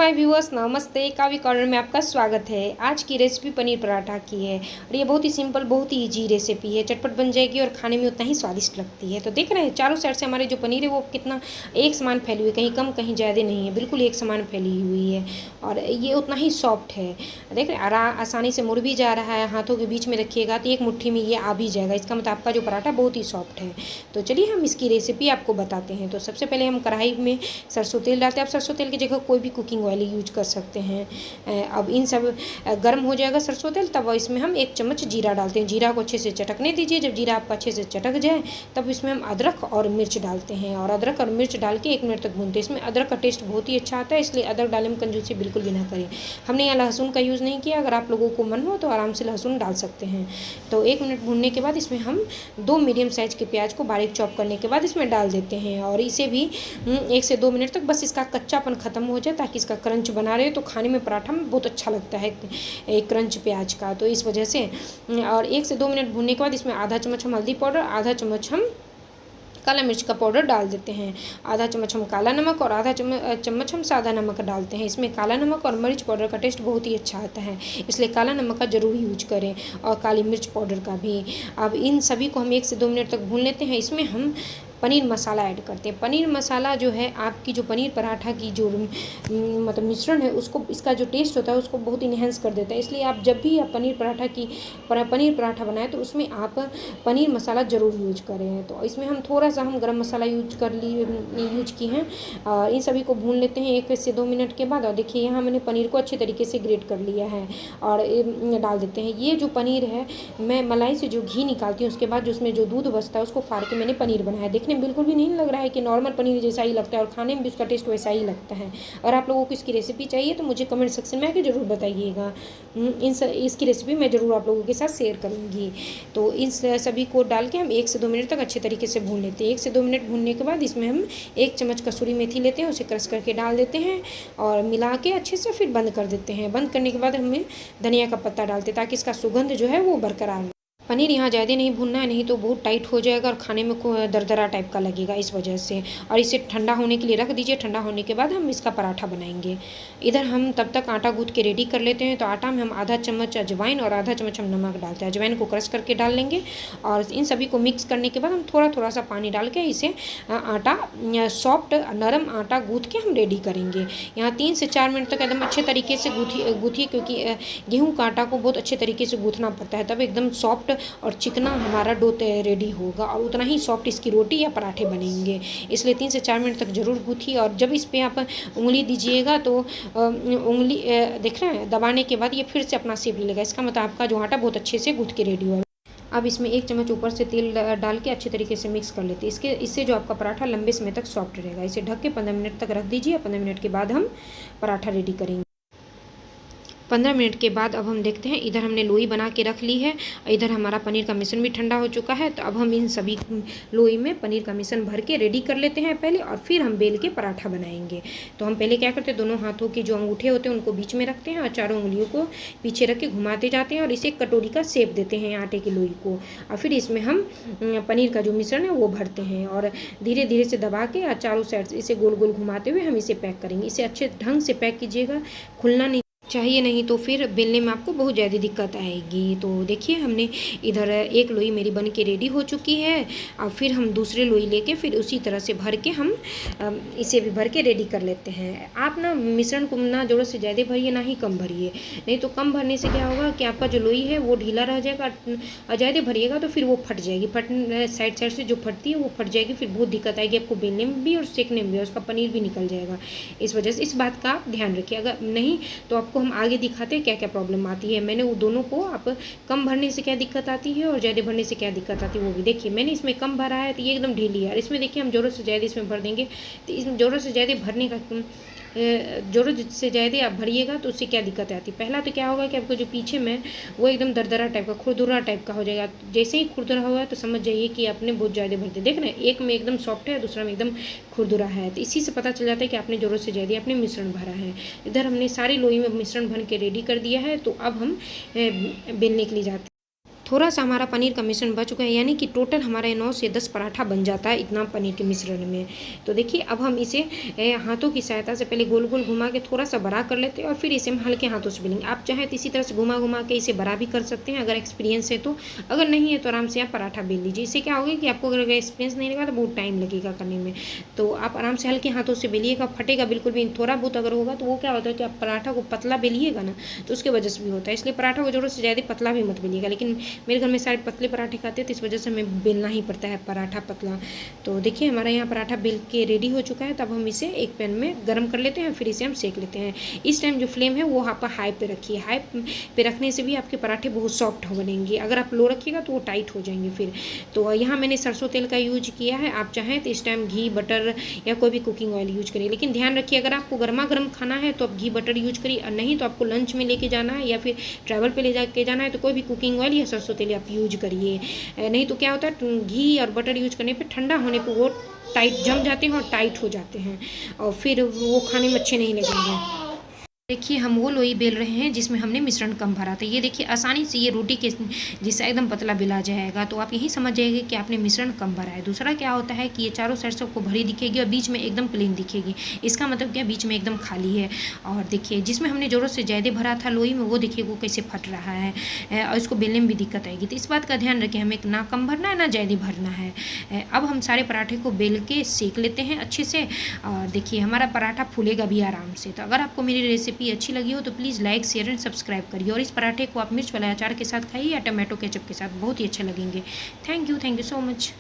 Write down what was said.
My viewers, नमस्ते। कावी corner में आपका स्वागत है। आज की रेसिपी पनीर पराठा की है और ये बहुत ही सिंपल, बहुत ही इजी रेसिपी है। चटपट बन जाएगी और खाने में उतना ही स्वादिष्ट लगती है। तो देख रहे हैं चारों साइड से हमारे जो पनीर है वो कितना एक समान फैली हुई है, कहीं कम कहीं ज़्यादा नहीं है, बिल्कुल एक समान फैली हुई है और ये उतना ही सॉफ्ट है। देख रहे हैं आसानी से मुड़ भी जा रहा है। हाथों के बीच में रखिएगा तो एक मुट्ठी में ये आ भी जाएगा। इसका मतलब आपका जो पराठा बहुत ही सॉफ्ट है। तो चलिए हम इसकी रेसिपी आपको बताते हैं। तो सबसे पहले हम कढ़ाई में सरसों तेल डालते हैं। आप सरसों तेल की जगह कोई भी कुकिंग ऑयल यूज कर सकते हैं। अब इन सब गर्म हो जाएगा सरसों तेल, तब इसमें हम 1 चम्मच जीरा डालते हैं। जीरा को अच्छे से चटकने दीजिए। जब जीरा आपका अच्छे से चटक जाए तब इसमें हम अदरक और मिर्च डालते हैं और अदरक और मिर्च डाल के 1 मिनट तक भूनते हैं। इसमें अदरक का टेस्ट बहुत ही अच्छा आता है, इसलिए अदरक डालने में कंजूसी बिल्कुल भी ना करें। हमने यहाँ लहसुन का यूज़ नहीं किया। अगर आप लोगों को मन हो तो आराम से लहसुन डाल सकते हैं। तो 1 मिनट भूनने के बाद इसमें हम 2 मीडियम साइज़ के प्याज को बारीक चॉप करने के बाद इसमें डाल देते हैं और इसे भी 1 से 2 मिनट तक बस इसका कच्चापन ख़त्म हो जाए, ताकि इसका क्रंच बना रहे। तो खाने में पराठा में बहुत अच्छा लगता है एक क्रंच प्याज का, तो इस वजह से। और 1 से 2 मिनट भूनने के बाद इसमें आधा चम्मच हम हल्दी पाउडर, आधा चम्मच हम काला मिर्च का पाउडर डाल देते हैं, आधा चम्मच हम काला नमक और आधा चम्मच हम सादा नमक डालते हैं। इसमें काला नमक और मिर्च पाउडर का टेस्ट बहुत ही अच्छा आता है, इसलिए काला नमक का ज़रूर यूज करें और काली मिर्च पाउडर का भी। अब इन सभी को हम 1 से 2 मिनट तक भून लेते हैं। इसमें हम पनीर मसाला ऐड करते हैं। पनीर मसाला जो है आपकी जो पनीर पराठा की जो मतलब मिश्रण है उसको, इसका जो टेस्ट होता है उसको बहुत इन्हेंस कर देता है। इसलिए आप जब भी आप पनीर पराठा बनाएं तो उसमें आप पनीर मसाला ज़रूर यूज करें। तो इसमें हम थोड़ा सा हम गरम मसाला यूज किए हैं और इन सभी को भून लेते हैं 1 से 2 मिनट के बाद। और देखिए यहाँ मैंने पनीर को अच्छे तरीके से ग्रेट कर लिया है और डाल देते हैं। ये जो पनीर है, मैं मलाई से जो घी निकालती हूँ उसके बाद जो उसमें जो दूध बचता है उसको फाड़ के मैंने पनीर बनाया। देखने में बिल्कुल भी नहीं लग रहा है कि नॉर्मल पनीर जैसा ही लगता है और खाने में भी उसका टेस्ट वैसा ही लगता है। और आप लोगों को इसकी रेसिपी चाहिए तो मुझे कमेंट सेक्शन में आके ज़रूर बताइएगा। इसकी रेसिपी मैं ज़रूर आप लोगों के साथ शेयर करूँगी। तो इन सभी को डाल के हम 1 से 2 मिनट तक अच्छे तरीके से भून लेते हैं। 1 से 2 मिनट भूनने के बाद इसमें हम 1 चम्मच कसूरी मेथी लेते हैं, उसे क्रश करके डाल देते हैं और मिला के अच्छे से फिर बंद कर देते हैं। बंद करने के बाद हमें धनिया का पत्ता डालते हैं ताकि इसका सुगंध जो है वो बरकरार रहे। पनीर यहाँ ज़्यादा नहीं भूनना है, नहीं तो बहुत टाइट हो जाएगा और खाने में दरदरा टाइप का लगेगा, इस वजह से। और इसे ठंडा होने के लिए रख दीजिए। ठंडा होने के बाद हम इसका पराठा बनाएंगे। इधर हम तब तक आटा गूँथ के रेडी कर लेते हैं। तो आटा में हम आधा चम्मच अजवाइन और आधा चम्मच हम नमक डालते हैं। अजवाइन को क्रश करके डाल लेंगे और इन सभी को मिक्स करने के बाद हम थोड़ा थोड़ा सा पानी डाल के इसे आटा सॉफ्ट नरम आटा गूँथ के हम रेडी करेंगे। यहाँ 3 से 4 मिनट तक एकदम अच्छे तरीके से गूँथिए, क्योंकि गेहूँ का आटा को बहुत अच्छे तरीके से गूँथना पड़ता है, तब एकदम सॉफ्ट और चिकना हमारा डो रेडी होगा और उतना ही सॉफ्ट इसकी रोटी या पराठे बनेंगे। इसलिए 3 से 4 मिनट तक ज़रूर गूँथिए। और जब इस पर आप उंगली दीजिएगा तो उंगली देख रहे हैं, दबाने के बाद ये फिर से अपना शेप ले लेगा। इसका मतलब आपका जो आटा बहुत अच्छे से गूँथ के रेडी हुआ है। अब इसमें 1 चम्मच ऊपर से तेल डाल के अच्छे तरीके से मिक्स कर लेते हैं। इससे जो आपका पराठा लंबे समय तक सॉफ्ट रहेगा। इसे ढक के 15 मिनट तक रख दीजिए। 15 मिनट के बाद हम पराठा रेडी करेंगे। 15 मिनट के बाद अब हम देखते हैं, इधर हमने लोई बना के रख ली है, इधर हमारा पनीर का मिश्रण भी ठंडा हो चुका है। तो अब हम इन सभी लोई में पनीर का मिश्रण भर के रेडी कर लेते हैं पहले, और फिर हम बेल के पराठा बनाएंगे। तो हम पहले क्या करते हैं, दोनों हाथों के जो अंगूठे होते हैं उनको बीच में रखते हैं और चारों उंगलियों को पीछे रख के घुमाते जाते हैं और इसे एक कटोरी का शेप देते हैं आटे की लोई को। और फिर इसमें हम पनीर का जो मिश्रण है वो भरते हैं और धीरे धीरे से दबा के और चारों साइड से इसे गोल गोल घुमाते हुए हम इसे पैक करेंगे। इसे अच्छे ढंग से पैक कीजिएगा, खुलना नहीं चाहिए, नहीं तो फिर बेलने में आपको बहुत ज़्यादा दिक्कत आएगी। तो देखिए हमने इधर एक लोई मेरी बन के रेडी हो चुकी है और फिर हम दूसरे लोई लेके फिर उसी तरह से भर के हम इसे भी भर के रेडी कर लेते हैं। आप ना मिश्रण को ना ज़रूरत से ज़्यादा भरिए, ना ही कम भरिए, नहीं तो कम भरने से क्या होगा कि आपका जो लोई है वो ढीला रह जाएगा और ज़्यादा भरिएगा तो फिर वो फट जाएगी। साइड से जो फटती है वो फट जाएगी, फिर बहुत दिक्कत आएगी आपको बेलने में भी और सेकने में भी, और उसका पनीर भी निकल जाएगा। इस वजह से इस बात का आप ध्यान रखिए। अगर नहीं तो आपको हम आगे दिखाते हैं क्या क्या प्रॉब्लम आती है। मैंने वो दोनों को, आप कम भरने से क्या दिक्कत आती है और ज़्यादा भरने से क्या दिक्कत आती है वो भी देखिए। मैंने इसमें कम भरा है तो ये एकदम ढीली है, और इसमें देखिए हम ज़रूरत से ज़्यादा इसमें भर देंगे तो इसमें ज़रूरत से ज़्यादा भरने का ज़रूरत से ज़्यादा आप भरिएगा तो उससे क्या दिक्कत आती है। पहला तो क्या होगा कि आपको जो पीछे में वो एकदम दरदरा टाइप का, खुरदुरा टाइप का हो जाएगा। जैसे ही खुरदुरा होगा तो समझ जाइए कि आपने बहुत ज़्यादा भर दिया। देख रहे हैं, एक में एकदम सॉफ्ट है, दूसरा में एकदम खुरदुरा है। तो इसी से पता चल जाता है कि आपने ज़रूरत से ज़्यादा आपने मिश्रण भरा है। इधर हमने सारी लोई में मिश्रण भर के रेडी कर दिया है। तो अब हम बेलने के लिए जाते हैं। थोड़ा सा हमारा पनीर का मिश्रण बच चुका है, यानी कि टोटल हमारे 9 से 10 पराठा बन जाता है इतना पनीर के मिश्रण में। तो देखिए अब हम इसे हाथों की सहायता से पहले गोल गोल घुमा के थोड़ा सा बड़ा कर लेते हैं और फिर इसे हम हल्के हाथों से बेलेंगे। आप चाहें तो इसी तरह से घुमा घुमा के इसे बड़ा भी कर सकते हैं अगर एक्सपीरियंस है तो, अगर नहीं है तो आराम से आप पराठा बेल लीजिए। इससे क्या होगा कि आपको अगर एक्सपीरियंस नहीं रहेगा तो बहुत टाइम लगेगा करने में। तो आप आराम से हल्के हाथों से बेलिएगा, फटेगा बिल्कुल भी। थोड़ा बहुत अगर होगा तो वो क्या होता है कि आप पराठा को पतला बेलिएगा ना तो उसके वजह से भी होता है, इसलिए पराठा को ज़रूरत से ज़्यादा पतला भी मत बेलिएगा। लेकिन मेरे घर में सारे पतले पराठे खाते हैं तो इस वजह से हमें बेलना ही पड़ता है पराठा पतला। तो देखिए हमारा यहाँ पराठा बेल के रेडी हो चुका है। तब हम इसे एक पैन में गर्म कर लेते हैं, फिर इसे हम सेक लेते हैं। इस टाइम जो फ्लेम है वो आप हाई पे रखिए। हाई पे रखने से भी आपके पराठे बहुत सॉफ्ट बनेंगे, अगर आप लो रखिएगा तो वो टाइट हो जाएंगे फिर। तो यहाँ मैंने सरसों तेल का यूज किया है, आप चाहें तो इस टाइम घी बटर या कोई भी कुकिंग ऑयल यूज करिए। लेकिन ध्यान रखिए अगर आपको गर्मा गर्म खाना है तो आप घी बटर यूज करिए, और नहीं तो आपको लंच में लेके जाना है या फिर ट्रैवल पे ले जाके जाना है तो कोई भी कुकिंग ऑयल या सरसों तेल आप यूज करिए। नहीं तो क्या होता है घी और बटर यूज करने पे ठंडा होने पे वो टाइट जम जाते हैं और टाइट हो जाते हैं और फिर वो खाने में अच्छे नहीं लगेंगे। देखिए हम वो लोई बेल रहे हैं जिसमें हमने मिश्रण कम भरा था। ये देखिए आसानी से ये रोटी के जिससे एकदम पतला बेला जाएगा। तो आप यही समझ जाइएगा कि आपने मिश्रण कम भरा है। दूसरा क्या होता है कि ये चारों साइड से आपको भरी दिखेगी और बीच में एकदम प्लेन दिखेगी, इसका मतलब क्या बीच में एकदम खाली है। और देखिए जिसमें हमने ज़रूरत से ज़्यादा भरा था लोई में वो देखिए वो कैसे फट रहा है और इसको बेलने में भी दिक्कत आएगी। तो इस बात का ध्यान रखें, हमें ना कम भरना है ना ज़्यादा भरना है। अब हम सारे पराठे को बेल के सेक लेते हैं अच्छे से, और देखिए हमारा पराठा फूलेगा भी आराम से। तो अगर आपको मेरी रेसिपी अच्छी लगी हो तो please like share and subscribe करिए। और इस पराठे को आप मिर्च वाले अचार के साथ खाइए या टमाटो केचप के साथ, बहुत ही अच्छे लगेंगे। Thank you so much.